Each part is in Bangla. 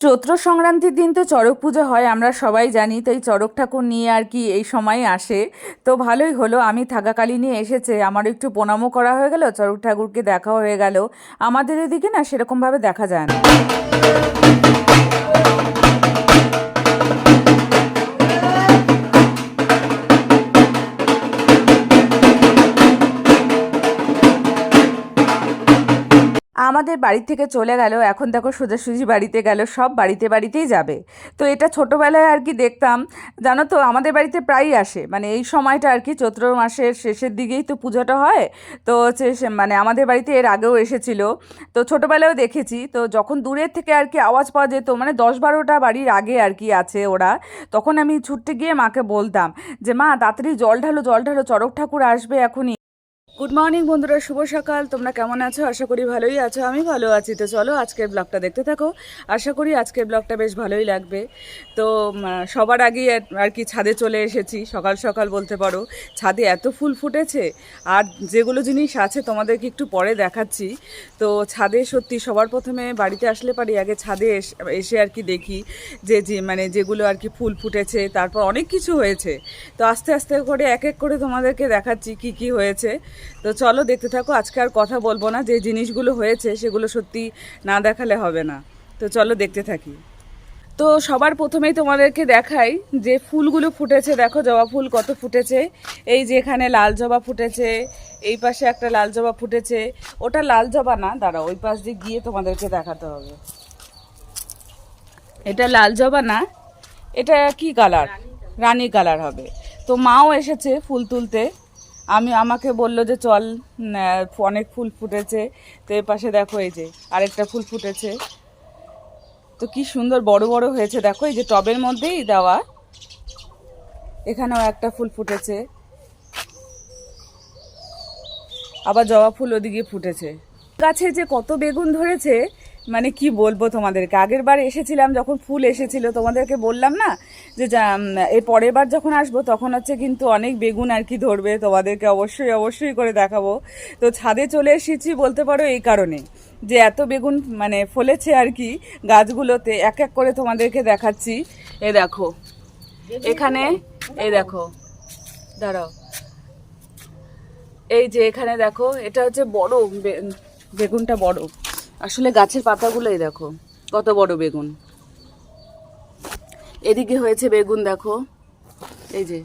চৈত্র সংক্রান্তির দিন তো চড়ক পুজো হয় আমরা সবাই জানি, তাই চড়ক ঠাকুর নিয়ে আর কি এই সময় আসে। তো ভালোই হলো, আমি থাকাকালীনই নিয়ে এসেছে, আমার একটু প্রণামও করা হয়ে গেল, চড়ক ঠাকুরকে দেখাও হয়ে গেল। আমাদের এদিকে না সেরকমভাবে দেখা যায় না। আমাদের বাড়ি থেকে চলে গেল, এখন দেখো সোজাসুজি বাড়িতে গেল, সব বাড়িতে বাড়িতেই যাবে। তো এটা ছোটোবেলায় আর কি দেখতাম, জানো তো আমাদের বাড়িতে প্রায়ই আসে, মানে এই সময়টা আর কি চৈত্র মাসের শেষের দিকেই তো পুজোটা হয়। তো হচ্ছে মানে আমাদের বাড়িতে এর আগেও এসেছিল, তো ছোটোবেলায়ও দেখেছি। তো যখন দূরের থেকে আর কি আওয়াজ পাওয়া যেত, মানে 10-12টা বাড়ির আগে আর কি আছে ওরা, তখন আমি ছুটতে গিয়ে মাকে বলতাম যে মা তাড়াতাড়ি জল ঢালো জল ঢালো, চড়ক ঠাকুর আসবে এখনই। গুড মর্নিং বন্ধুরা, শুভ সকাল। তোমরা কেমন আছো? আশা করি ভালোই আছো, আমি ভালো আছি। তো চলো আজকের ব্লগটা দেখতে থাকো, আশা করি আজকের ব্লগটা বেশ ভালোই লাগবে। তো সবার আগে আর কি ছাদে চলে এসেছি, সকাল সকাল বলতে পারো। ছাদে এত ফুল ফুটেছে, আর যেগুলো জিনিস আছে তোমাদেরকে একটু পরে দেখাচ্ছি। তো ছাদে সত্যি সবার প্রথমে বাড়িতে আসলে পারি আগে ছাদে এসে আর কি দেখি যে মানে যেগুলো আর কি ফুল ফুটেছে, তারপর অনেক কিছু হয়েছে। তো আস্তে আস্তে করে এক এক করে তোমাদেরকে দেখাচ্ছি কি কি হয়েছে। তো চলো দেখতে থাকো, আজকে আর কথা বলবো না, যে জিনিসগুলো হয়েছে সেগুলো সত্যি না দেখালে হবে না। তো চলো দেখতে থাকি। তো সবার প্রথমেই তোমাদেরকে দেখাই যে ফুলগুলো ফুটেছে, দেখো জবা ফুল কত ফুটেছে। এই যে এখানে লাল জবা ফুটেছে, এই পাশে একটা লাল জবা ফুটেছে। ওটা লাল জবা না, দাঁড়াও ওই পাশ দিয়ে গিয়ে তোমাদেরকে দেখাতে হবে। এটা লাল জবা না, এটা কি কালার, রানী কালার হবে। তো মাও এসেছে ফুল তুলতে, আমাকে বলল যে চল, অনেক ফুল ফুটেছে। তো এর পাশে দেখো এই যে আরেকটা ফুল ফুটেছে, তো কি সুন্দর বড় বড় হয়েছে দেখো, এই যে টবের মধ্যেই দেওয়া। এখানেও একটা ফুল ফুটেছে, আবার জবা ফুল ওদিকে ফুটেছে। গাছে যে কত বেগুন ধরেছে, মানে কি বলবো তোমাদেরকে। আগের বার এসেছিলাম যখন ফুল এসেছিল, তোমাদেরকে বললাম না যে এর পরের বার যখন আসবো তখন হচ্ছে কিন্তু অনেক বেগুন আর কি ধরবে, তোমাদেরকে অবশ্যই অবশ্যই করে দেখাবো। তো ছাদে চলে এসেছি বলতে পারো এই কারণে, যে এত বেগুন মানে ফলেছে আর কি গাছগুলোতে। এক এক করে তোমাদেরকে দেখাচ্ছি। এ দেখো এখানে, এই দেখো, দাঁড়াও, এই যে এখানে দেখো, এটা হচ্ছে বড় বেগুনটা বড়, আসলে গাছের পাতাগুলো এই দেখো কত বড় বেগুন। এদিকে হয়েছে বেগুন দেখো, এই যে।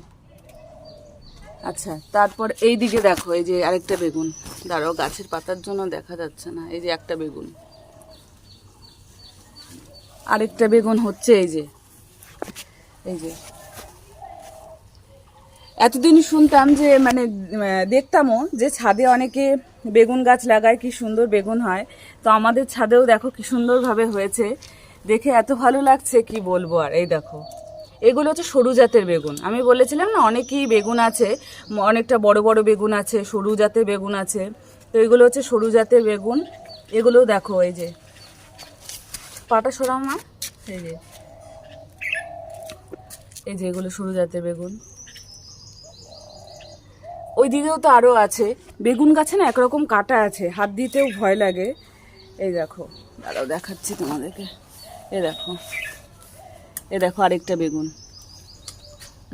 আচ্ছা, তারপর এই দিকে দেখো, এই যে আরেকটা বেগুন, দাঁড়াও গাছের পাতার জন্য দেখা যাচ্ছে না। এই যে একটা বেগুন, আরেকটা বেগুন হচ্ছে, এই যে, এই যে। এতদিন শুনতাম যে মানে দেখতামও যে ছাদে অনেকে বেগুন গাছ লাগায়, কি সুন্দর বেগুন হয়। তো আমাদের ছাদেও দেখো কি সুন্দরভাবে হয়েছে, দেখে এত ভালো লাগছে কি বলবো আর। এই দেখো এগুলো হচ্ছে সরু জাতের বেগুন, আমি বলেছিলাম না অনেকই বেগুন আছে, অনেকটা বড় বড় বেগুন আছে, সরু জাতের বেগুন আছে। তো এগুলো হচ্ছে সরু জাতের বেগুন। এগুলোও দেখো, এই যে পাটা সরাও না, এই যে, এই যে এগুলো সরু জাতের বেগুন। ওই দিকেও তো আরও আছে বেগুন গাছে, না একরকম কাটা আছে, হাত দিতেও ভয় লাগে। এই দেখো, দাঁড়াও দেখাচ্ছি তোমাদেরকে। এই দেখো, এ দেখো আরেকটা বেগুন,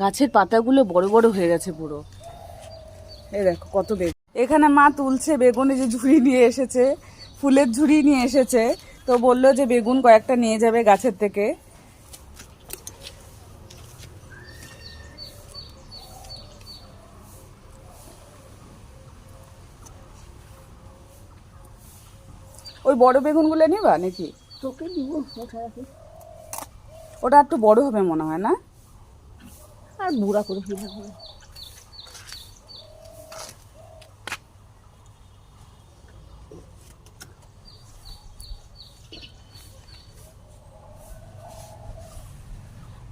গাছের পাতাগুলো বড় বড় হয়ে গেছে পুরো। এই দেখো কত বেগুন। এখানে মা তুলছে বেগুনে, যে ঝুড়ি নিয়ে এসেছে, ফুলের ঝুড়ি নিয়ে এসেছে। তো বললো যে বেগুন কয়েকটা নিয়ে যাবে গাছের থেকে। ওই বড় বেগুনগুলো নিবা নাকি? তোকে দিব, ওটা একটু বড় হবে মনে হয় না, আর বুড়া করে ফেলা হবে।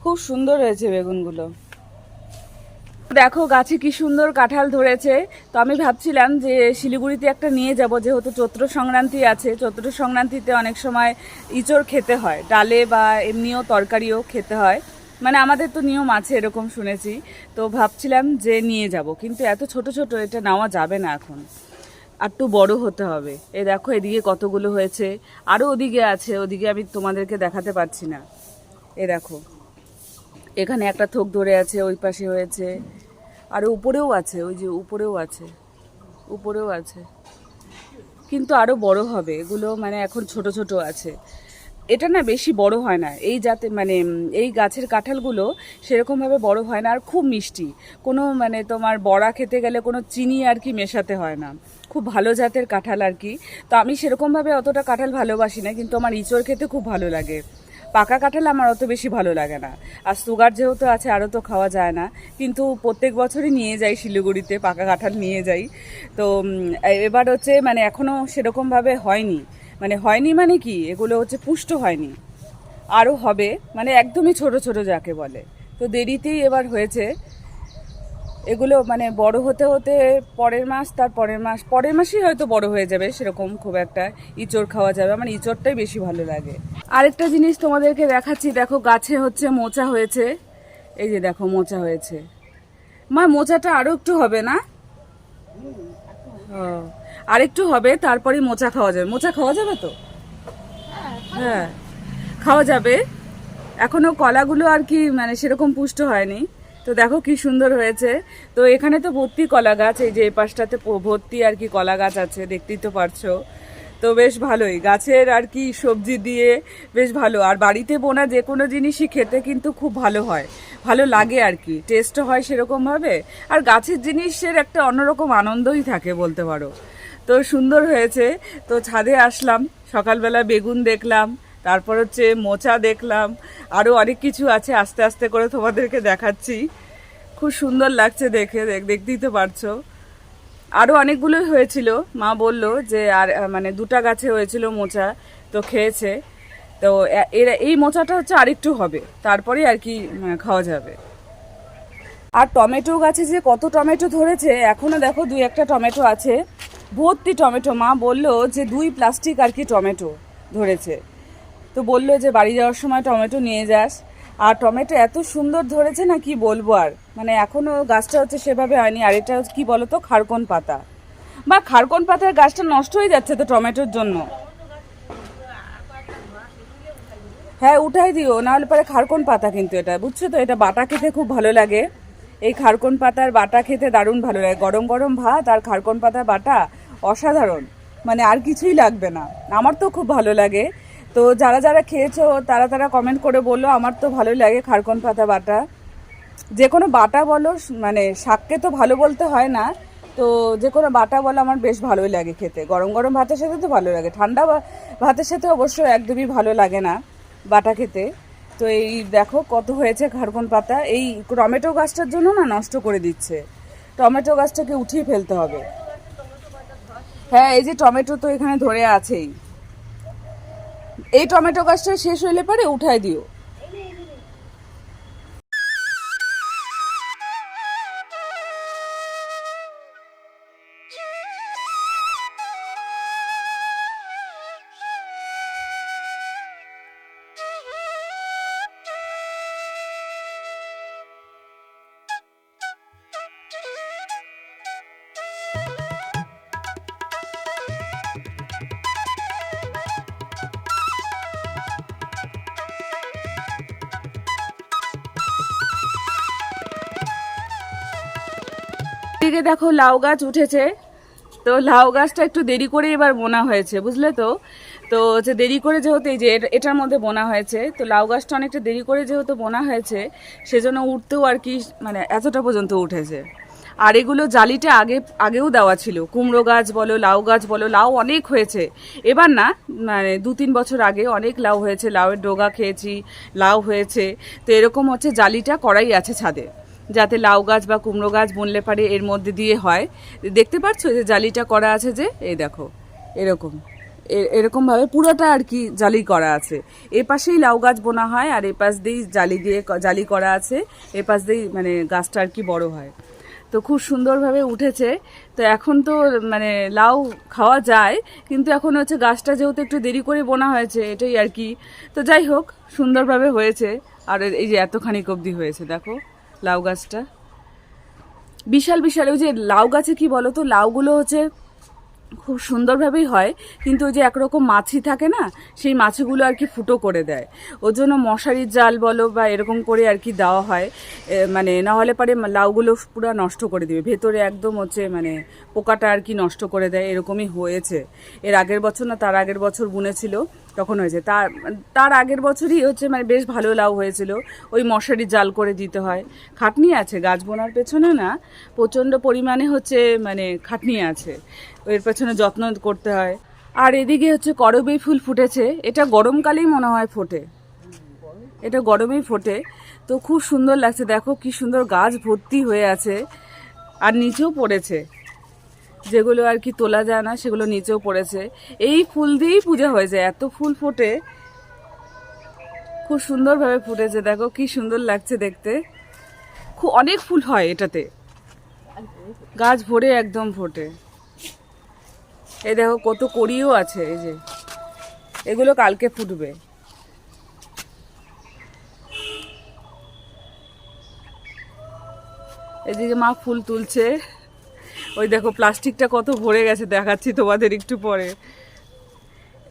খুব সুন্দর হয়েছে বেগুনগুলো। দেখো গাছে কি সুন্দর কাঁঠাল ধরেছে। তো আমি ভাবছিলাম যে শিলিগুড়িতে একটা নিয়ে যাব, যেহেতু চৈত্র সংক্রান্তি আছে। চৈত্র সংক্রান্তিতে অনেক সময় ইঁচড় খেতে হয়, ডালে বা এমনিও তরকারিও খেতে হয়, মানে আমাদের তো নিয়ম আছে এরকম শুনেছি। তো ভাবছিলাম যে নিয়ে যাব, কিন্তু এত ছোট ছোট এটা নেওয়া যাবে না এখন। আর একটু বড় হতে হবে। এই দেখো এদিকে কতগুলো হয়েছে, আরও ওদিকে আছে, ওদিকে আমি তোমাদেরকে দেখাতে পারছি না। এ দেখো এখানে একটা থোক ধরে আছে, ওই পাশে হয়েছে, আর উপরেও আছে, ওই যে উপরেও আছে, উপরেও আছে, কিন্তু আরও বড় হবে এগুলো, মানে এখন ছোট ছোট আছে। এটা না বেশি বড় হয় না এই জাতে, মানে এই গাছের কাঁঠালগুলো সেরকমভাবে বড় হয় না, আর খুব মিষ্টি, কোনো মানে তোমার বড়া খেতে গেলে কোনো চিনি আর কি মেশাতে হয় না, খুব ভালো জাতের কাঁঠাল আর কি। তো আমি সেরকমভাবে অতটা কাঁঠাল ভালোবাসি না, কিন্তু আমার ইঁচড় খেতে খুব ভালো লাগে। পাকা কাঁঠাল আমার অত বেশি ভালো লাগে না, আর সুগার যেহেতু আছে আরও তো খাওয়া যায় না, কিন্তু প্রত্যেক বছরই নিয়ে যাই শিলিগুড়িতে, পাকা কাঁঠাল নিয়ে যাই। তো এবার হচ্ছে মানে এখনও সেরকমভাবে হয়নি, মানে হয়নি মানে কি, এগুলো হচ্ছে পুষ্ট হয়নি, আরও হবে, মানে একদমই ছোট ছোট যাকে বলে। তো দেরিতেই এবার হয়েছে এগুলো, মানে বড় হতে হতে পরের মাস, তার পরের মাসেই হয়তো বড় হয়ে যাবে, সেরকম খুব একটা ইঁচড় খাওয়া যাবে। আমার ইঁচড়টাই বেশি ভালো লাগে। আরেকটা জিনিস তোমাদেরকে দেখাচ্ছি, দেখো গাছে হচ্ছে মোচা হয়েছে, এই যে দেখো মোচা হয়েছে। মা মোচাটা আরও একটু হবে না? ও, আরেকটু হবে, তারপরে মোচা খাওয়া যাবে। মোচা খাওয়া যাবে তো? হ্যাঁ, খাওয়া যাবে। এখনো কলাগুলো আর কি মানে সেরকম পুষ্ট হয়নি। তো দেখো কি সুন্দর হয়েছে। তো এখানে তো ভর্তি কলা গাছ, এই যে এই পাশটাতে ভর্তি আর কি কলা গাছ আছে, দেখতেই তো পারছো। তো বেশ ভালোই, গাছের আর কি সবজি দিয়ে বেশ ভালো। আর বাড়িতে বোনা যে কোনো জিনিসই খেতে কিন্তু খুব ভালো হয়, ভালো লাগে আর কি, টেস্টও হয় সেরকমভাবে। আর গাছের জিনিসের একটা অন্যরকম আনন্দই থাকে বলতে পারো। তো সুন্দর হয়েছে। তো ছাদে আসলাম, সকালবেলা বেগুন দেখলাম, তারপর হচ্ছে মোচা দেখলাম, আরও অনেক কিছু আছে, আস্তে আস্তে করে তোমাদেরকে দেখাচ্ছি। খুব সুন্দর লাগছে দেখে, দেখতেই তো পারছো। আরও অনেকগুলোই হয়েছিল, মা বলল যে আর মানে দুটা গাছে হয়েছিল মোচা, তো খেয়েছে। তো এই মোচাটা হচ্ছে আরেকটু হবে, তারপরে আর কি খাওয়া যাবে। আর টমেটো গাছে যে কত টমেটো ধরেছে, এখনও দেখো দুই একটা টমেটো আছে, ভর্তি টমেটো। মা বলল যে 2 প্লাস্টিক আর কি টমেটো ধরেছে। তো বললো যে বাড়ি যাওয়ার সময় টমেটো নিয়ে যাস। আর টমেটো এত সুন্দর ধরেছে না, কি বলবো আর, মানে এখনও গাছটা হচ্ছে সেভাবে হয়নি। আর এটা কি বলো তো, খারকন পাতা, বা খারকন পাতার গাছটা নষ্ট হয়ে যাচ্ছে তো টমেটোর জন্য। হ্যাঁ উঠাই দিও, নাহলে পরে খারকন পাতা, কিন্তু এটা বুঝছো তো, এটা বাটা খেতে খুব ভালো লাগে। এই খারকন পাতার বাটা খেতে দারুণ ভালো লাগে, গরম গরম ভাত আর খারকন পাতার বাটা, অসাধারণ, মানে আর কিছুই লাগবে না। আমার তো খুব ভালো লাগে। তো যারা যারা খেয়েছো তারা তারা কমেন্ট করে বললো, আমার তো ভালো লাগে খারকন পাতা বাটা। যে কোনো বাটা বলো, মানে শাককে তো ভালো বলতে হয় না, তো যে কোনো বাটা বলো আমার বেশ ভালোই লাগে খেতে, গরম গরম ভাতের সাথে তো ভালো লাগে, ঠান্ডা ভাতের সাথে অবশ্য একদমই ভালো লাগে না বাটা খেতে। তো এই দেখো কত হয়েছে খারকন পাতা, এই টমেটো গাছটার জন্য না নষ্ট করে দিচ্ছে, টমেটো গাছটাকে উঠিয়ে ফেলতে হবে। হ্যাঁ এই যে টমেটো তো এখানে ধরে আছেই, এই টমেটো গাছটা শেষ হইলে পরে উঠাই দিও। এদিকে দেখো লাউ গাছ উঠেছে, তো লাউ গাছটা একটু দেরি করে এবার বোনা হয়েছে, বুঝলে তো। তো যে দেরি করে যেহেতু এই যে এটার মধ্যে বোনা হয়েছে, তো লাউ গাছটা অনেকটা দেরি করে যেহেতু বোনা হয়েছে, সেজন্য উঠতেও আর কি মানে এতটা পর্যন্ত উঠেছে। আর এগুলো জালিটা আগেও দেওয়া ছিল, কুমড়ো গাছ বলো, লাউ গাছ বলো, লাউ অনেক হয়েছে এবার না, মানে 2-3 বছর আগে অনেক লাউ হয়েছে, লাউয়ের ডগা খেয়েছি, লাউ হয়েছে। তো এরকম হচ্ছে জালিটা করাই আছে ছাদে, যাতে লাউ গাছ বা কুমড়ো গাছ বুনলে পারে এর মধ্যে দিয়ে হয়। দেখতে পাচ্ছ যে জালিটা করা আছে, যে এই দেখো এরকম এরকমভাবে পুরোটা আর কি জালি করা আছে। এ পাশেই লাউ গাছ বোনা হয়, আর এ পাশ দিয়েই জালি করা আছে, এ পাশ দিয়েই মানে গাছটা আর কি বড় হয়। তো খুব সুন্দরভাবে উঠেছে। তো এখন তো মানে লাউ খাওয়া যায়, কিন্তু এখন হচ্ছে গাছটা যেহেতু একটু দেরি করে বোনা হয়েছে, এটাই আর কি। তো যাই হোক, সুন্দরভাবে হয়েছে। আর এই যে এতখানি অবধি হয়েছে দেখো লাউ গাছটা, বিশাল বিশাল। ওই যে লাউ গাছে কি বলো তো, লাউগুলো হচ্ছে খুব সুন্দরভাবেই হয়, কিন্তু ওই যে একরকম মাছি থাকে না, সেই মাছিগুলো আর কি ফুটো করে দেয়। ওর জন্য মশারির জাল বলো বা এরকম করে আর কি দেওয়া হয়, মানে না হলে পরে লাউগুলো পুরো নষ্ট করে দিবে, ভেতরে একদম হচ্ছে মানে পোকাটা আর কি নষ্ট করে দেয়। এরকমই হয়েছে এর আগের বছর না তার আগের বছর বুনেছিল তখন হয়েছে, তার আগের বছরই হচ্ছে মানে বেশ ভালো লাউ হয়েছিল। ওই মশারি জাল করে দিতে হয়, খাটনি আছে গাছ বোনার পেছনে না, প্রচণ্ড পরিমাণে হচ্ছে মানে খাটনি আছে, এর পেছনে যত্ন করতে হয়। আর এদিকে হচ্ছে করবী ফুল ফুটেছে, এটা গরমকালেই মনে হয় ফোটে, এটা গরমেই ফোটে। তো খুব সুন্দর লাগছে, দেখো কি সুন্দর গাছ ভর্তি হয়ে আছে, আর নিচেও পড়েছে, যেগুলো আর কি তোলা যায় না সেগুলো নিচেও পড়েছে। এই ফুল দিয়েই পূজা হয়েছে, এত ফুল ফোটে, খুব সুন্দরভাবে ফুটেছে, দেখো কি সুন্দর লাগছে দেখতে। খুব অনেক ফুল হয় এটাতে, গাছ ভরে একদম ফোটে। এই দেখো কত কড়িও আছে, এই যে এগুলো কালকে ফুটবে। এদিকে মা ফুল তুলছে, ওই দেখো প্লাস্টিকটা কত ভরে গেছে, দেখাচ্ছি তোমাদের একটু পরে।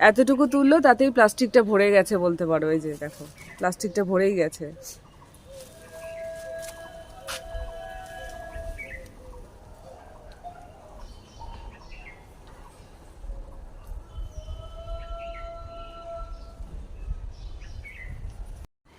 এতটুকু তুললো তাতেই প্লাস্টিকটা ভরে গেছে বলতে পারো, এই যে দেখো প্লাস্টিকটা ভরেই গেছে।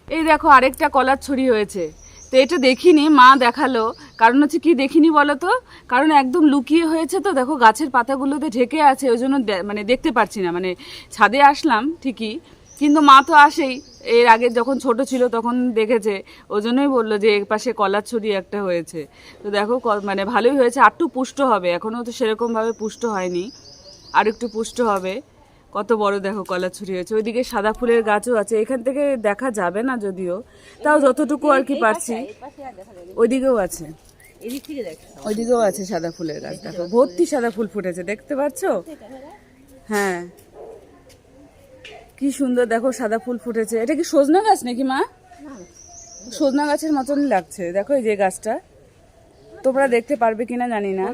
এই দেখো আরেকটা কলার ছড়ি হয়েছে, তো এটা দেখিনি, মা দেখালো। কারণ হচ্ছে কি দেখিনি বলো তো, কারণ একদম লুকিয়ে হয়েছে, তো দেখো গাছের পাতাগুলোতে ঢেকে আছে, ওই জন্য মানে দেখতে পাচ্ছি না। মানে ছাদে আসলাম ঠিকই, কিন্তু মা তো আসেই, এর আগে যখন ছোট ছিল তখন দেখেছে, ওই জন্যই বললো যে এর পাশে কলার ছড়ি একটা হয়েছে। তো দেখো মানে ভালোই হয়েছে, আরটু পুষ্ট হবে, এখনও তো সেরকমভাবে পুষ্ট হয়নি, আর একটু পুষ্ট হবে। কত বড় দেখো কলা ছড়ি হয়েছে, ওইদিকে সাদা ফুলের গাছও আছে, এখান থেকে দেখা যাবে না যদিও, তাও যতটুকু আর কি পারছি। ওইদিকেও আছে, ওইদিকেও আছে সাদা ফুলের গাছ, দেখো ভর্তি সাদা ফুল ফুটেছে, দেখতে পাচ্ছ? হ্যাঁ কি সুন্দর দেখো সাদা ফুল ফুটেছে। এটা কি সজনা গাছ নাকি মা? সজনা গাছের মতনই লাগছে, দেখো এই যে গাছটা, তোমরা দেখতে পারবে কিনা জানি না।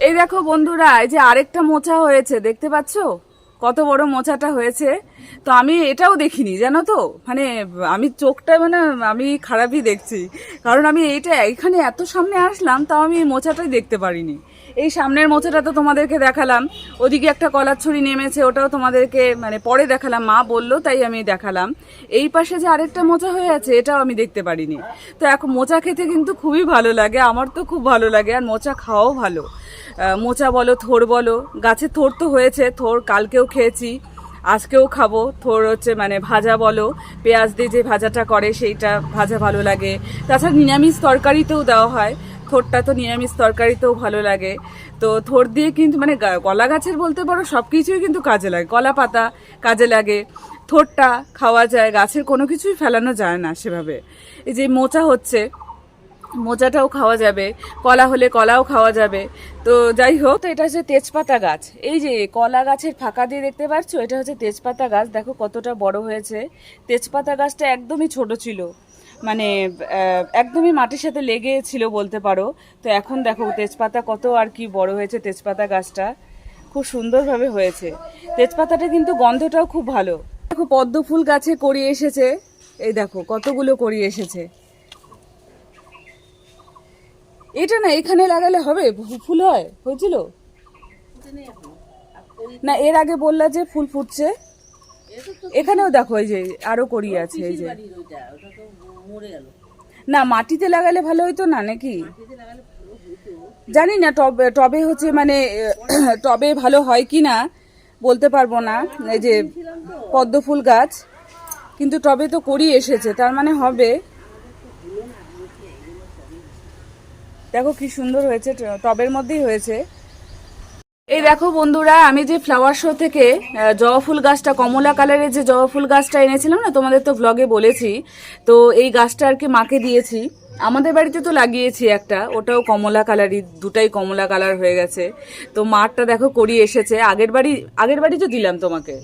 এই দেখো বন্ধুরা, এই যে আরেকটা মোচা হয়েছে, দেখতে পাচ্ছ কত বড় মোচাটা হয়েছে। তো আমি এটাও দেখিনি জানো তো, মানে আমি চোখটা মানে আমি খারাপই দেখছি, কারণ আমি এখানে এত সামনে আসলাম, তাও আমি এই মোচাটাই দেখতে পারিনি। এই সামনের মোচাটা তো তোমাদেরকে দেখালাম, ওদিকে একটা কলার ছড়ি নেমেছে, ওটাও তোমাদেরকে মানে পরে দেখালাম, মা বললো তাই আমি দেখালাম। এই পাশে যে আরেকটা মোচা হয়ে আছে, এটাও আমি দেখতে পারিনি। তো এখন মোচা খেতে কিন্তু খুবই ভালো লাগে, আমার তো খুব ভালো লাগে, আর মোচা খাওয়াও ভালো। মোচা বলো, থোর বলো, গাছে থোর তো হয়েছে, থোর কালকেও খেয়েছি, আজকেও খাবো। থোর হচ্ছে মানে ভাজা বলো, পেঁয়াজ দিয়ে যে ভাজাটা করে সেইটা ভাজা ভালো লাগে, তাছাড়া নিরামিষ তরকারিতেও দেওয়া হয়, থোরটা তো নিরামিষ তরকারিতেও ভালো লাগে। তো থোর দিয়ে কিন্তু মানে কলা গাছের বলতে পারো সব কিছুই কিন্তু কাজে লাগে, কলা পাতা কাজে লাগে, থোরটা খাওয়া যায়, গাছের কোনো কিছুই ফেলানো যায় না সেভাবে। এই যে মোচা হচ্ছে, মোচাটাও খাওয়া যাবে, কলা হলে কলাও খাওয়া যাবে। তো যাই হোক, তো এটা হচ্ছে তেজপাতা গাছ, এই যে কলা গাছের ফাঁকা দিয়ে দেখতে পাচ্ছ, এটা হচ্ছে তেজপাতা গাছ, দেখো কতটা বড় হয়েছে। তেজপাতা গাছটা একদমই ছোট ছিল, মানে একদমই মাটির সাথে লেগে ছিল বলতে পারো। তো এখন দেখো তেজপাতা কত আর কি বড় হয়েছে, তেজপাতা গাছটা খুব সুন্দরভাবে হয়েছে। তেজপাতাটা কিন্তু গন্ধটাও খুব ভালো। দেখো পদ্ম ফুল গাছে কড়ি এসেছে, এই দেখো কতগুলো কড়ি এসেছে। এটা না এখানে লাগালে হবে, ফুল হয়, হয়েছিল না এর আগে বললা যে ফুল ফুটছে, এখানেও দেখো এই যে আরো কড়ি আছে, এই যে না মাটিতে লাগালে ভালো হইতো না নাকি জানি না, টবে টবে হচ্ছে মানে টবে ভালো হয় কি না বলতে পারবো না। এই যে পদ্ম ফুল গাছ, কিন্তু টবে তো কড়ি এসেছে, তার মানে হবে। দেখো কি সুন্দর হয়েছে, টবের মধ্যেই হয়েছে। এই দেখো বন্ধুরা, আমি যে ফ্লাওয়ার শো থেকে জবা ফুল গাছটা, কমলা কালারের যে জবা ফুল গাছটা এনেছিলাম না, তোমাদের তো ব্লগে বলেছি, তো এই গাছটা আর কি মাকে দিয়েছি। আমাদের বাড়িতে তো লাগিয়েছি একটা, ওটাও কমলা কালারই, দুটাই কমলা কালার হয়ে গেছে। তো মাঠটা দেখো করি এসেছে। আগের বাড়ি তো দিলাম তোমাকে,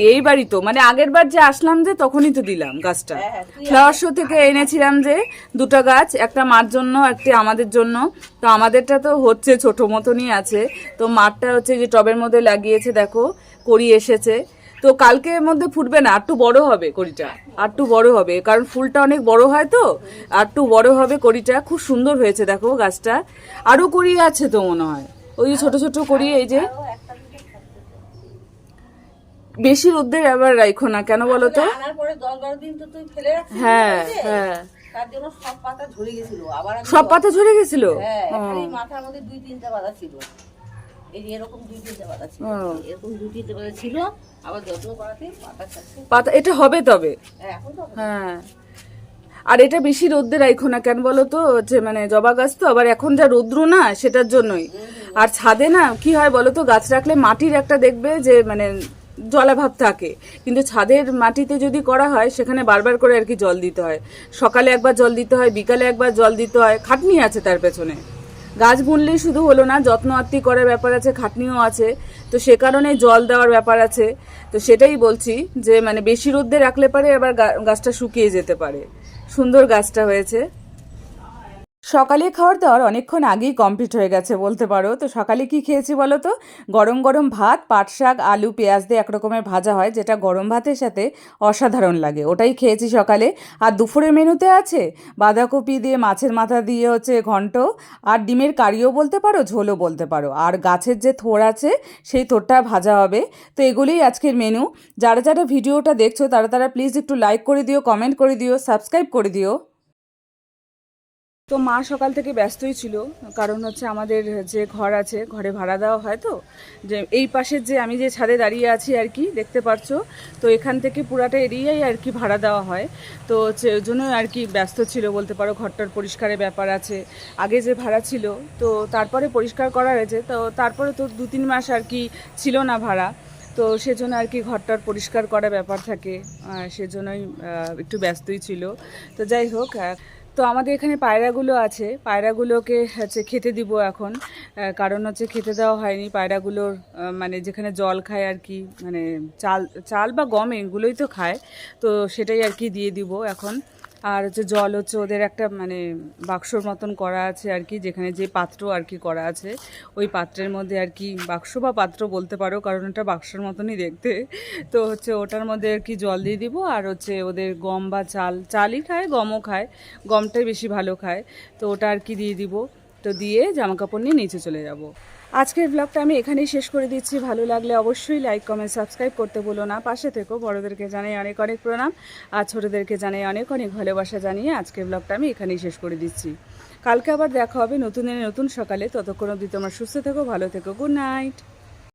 এই বাড়ি তো মানে আগের বার যে আসলাম যে তখনই তো দিলাম গাছটা। ফ্লাওয়ার শো থেকে এনেছিলাম যে দুটো গাছ, একটা মার জন্য একটা আমাদের জন্য। তো আমাদেরটা তো হচ্ছে ছোট মতনই আছে। তো মাঠটা হচ্ছে যে টবের মধ্যে লাগিয়েছে, দেখো করি এসেছে। তো কালকের মধ্যে ফুটবে না, একটু বড় হবে কড়িটা, একটু বড় হবে, কারণ ফুলটা অনেক বড় হয় তো, একটু বড় হবে কড়িটা। খুব সুন্দর হয়েছে দেখো গাছটা। আরো কড়ি আছে তো মনে হয়, ওই যে ছোট ছোট কড়ি, এই যে। বেশি রোদ্দের আবার রাখো না, কেন বলো তো? হ্যাঁ হ্যাঁ, সব পাতা ঝরে গেছিল। মাথার মধ্যে 2-3টা পাতা ছিল, এরকম 2-3টা পাতা ছিল, এরকম 2-3টা পাতা ছিল। আবার যত্ন করাতে পাতা এটা হবে তবে। হ্যাঁ, আর এটা বেশি রোদ্দে রাখো না, কেন বলো তো, যে মানে জবা গাছ তো, আবার এখন যা রৌদ্র না সেটার জন্যই। আর ছাদে না কি হয় বলো তো, গাছ রাখলে মাটির একটা দেখবে যে মানে জলাভাব থাকে, কিন্তু ছাদের মাটিতে যদি করা হয় সেখানে বারবার করে আর কি জল দিতে হয়। সকালে একবার জল দিতে হয়, বিকালে একবার জল দিতে হয়, খাটনি আছে তার পেছনে। গাছ বুনলেই শুধু হলো না, যত্ন আত্তি করার ব্যাপার আছে, খাটনিও আছে। তো সে কারণে জল দেওয়ার ব্যাপার আছে। তো সেটাই বলছি যে মানে বেশি রোদ্দে রাখলে পারে আবার গাছটা শুকিয়ে যেতে পারে। সুন্দর গাছটা হয়েছে। সকালে খাওয়ার দাওয়ার অনেকক্ষণ আগেই কমপ্লিট হয়ে গেছে বলতে পারো। তো সকালে কি খেয়েছি বলো তো? গরম গরম ভাত, পাট শাক, আলু পেঁয়াজ দিয়ে এক রকমের ভাজা হয়, যেটা গরম ভাতের সাথে অসাধারণ লাগে, ওটাই খেয়েছি সকালে। আর দুপুরের মেনুতে আছে বাঁধাকপি দিয়ে মাছের মাথা দিয়ে হচ্ছে ঘন্ট, আর ডিমের কারিও বলতে পারো, ঝোলও বলতে পারো, আর গাছের যে থোড় আছে সেই থোড়টা ভাজা হবে। তো এগুলোই আজকের মেনু। যারা যারা ভিডিওটা দেখছো তারা প্লিজ একটু লাইক করে দিও, কমেন্ট করে দিও, সাবস্ক্রাইব করে দিও। তো মা সকাল থেকে ব্যস্তই ছিল, কারণ হচ্ছে আমাদের যে ঘর আছে, ঘরে ভাড়া দেওয়া হয়, তো যে এই পাশের যে আমি যে ছাদে দাঁড়িয়ে আছি আর কি দেখতে পারছো, তো এখান থেকে পুরাটা এরিয়াই আর কি ভাড়া দেওয়া হয়। তো হচ্ছে ওই জন্য আর কি ব্যস্ত ছিল বলতে পারো। ঘরটার পরিষ্কারের ব্যাপার আছে, আগে যে ভাড়া ছিল তো তারপরে পরিষ্কার করা হয়েছে, তো তারপরে তো 2-3 মাস আর কি ছিল না ভাড়া। তো সেজন্য আর কি ঘরটার পরিষ্কার করার ব্যাপার থাকে, সেজন্যই একটু ব্যস্তই ছিল। তো যাই হোক, তো আমাদের এখানে পায়রাগুলো আছে, পায়রাগুলোকে হচ্ছে খেতে দিব এখন। কারণ হচ্ছে খেতে দেওয়া হয়নি পায়রাগুলোর, মানে যেখানে জল খায় আর কি, মানে চাল চাল বা গম এগুলোই তো খায়, তো সেটাই আর কি দিয়ে দিব এখন। আর হচ্ছে জল হচ্ছে ওদের একটা মানে বাক্সর মতন করা আছে আর কি, যেখানে যে পাত্র আর কি করা আছে, ওই পাত্রের মধ্যে আর কি, বাক্স বা পাত্র বলতে পারো, কারণ ওটা বাক্সর মতনই দেখতে। তো হচ্ছে ওটার মধ্যে আর কি জল দিয়ে দিব। আর হচ্ছে ওদের গম বা চালই খায়, গমও খায়, গমটাই বেশি ভালো খায়। তো ওটা আর কি দিয়ে দিব। তো দিয়ে জামা কাপড় নিয়ে নিচে চলে যাব। আজকের ব্লগটা আমি এখানেই শেষ করে দিচ্ছি। ভালো লাগলে অবশ্যই লাইক কমেন্ট সাবস্ক্রাইব করতে বলো না, পাশে থেকো। বড়োদেরকে জানাই অনেক অনেক প্রণাম, আর ছোটোদেরকে জানাই অনেক অনেক ভালোবাসা জানিয়ে আজকের ব্লগটা আমি এখানেই শেষ করে দিচ্ছি। কালকে আবার দেখা হবে নতুন দিনে নতুন সকালে। ততক্ষণ অবধি তোমরা সুস্থ থেকো, ভালো থেকো। Good night.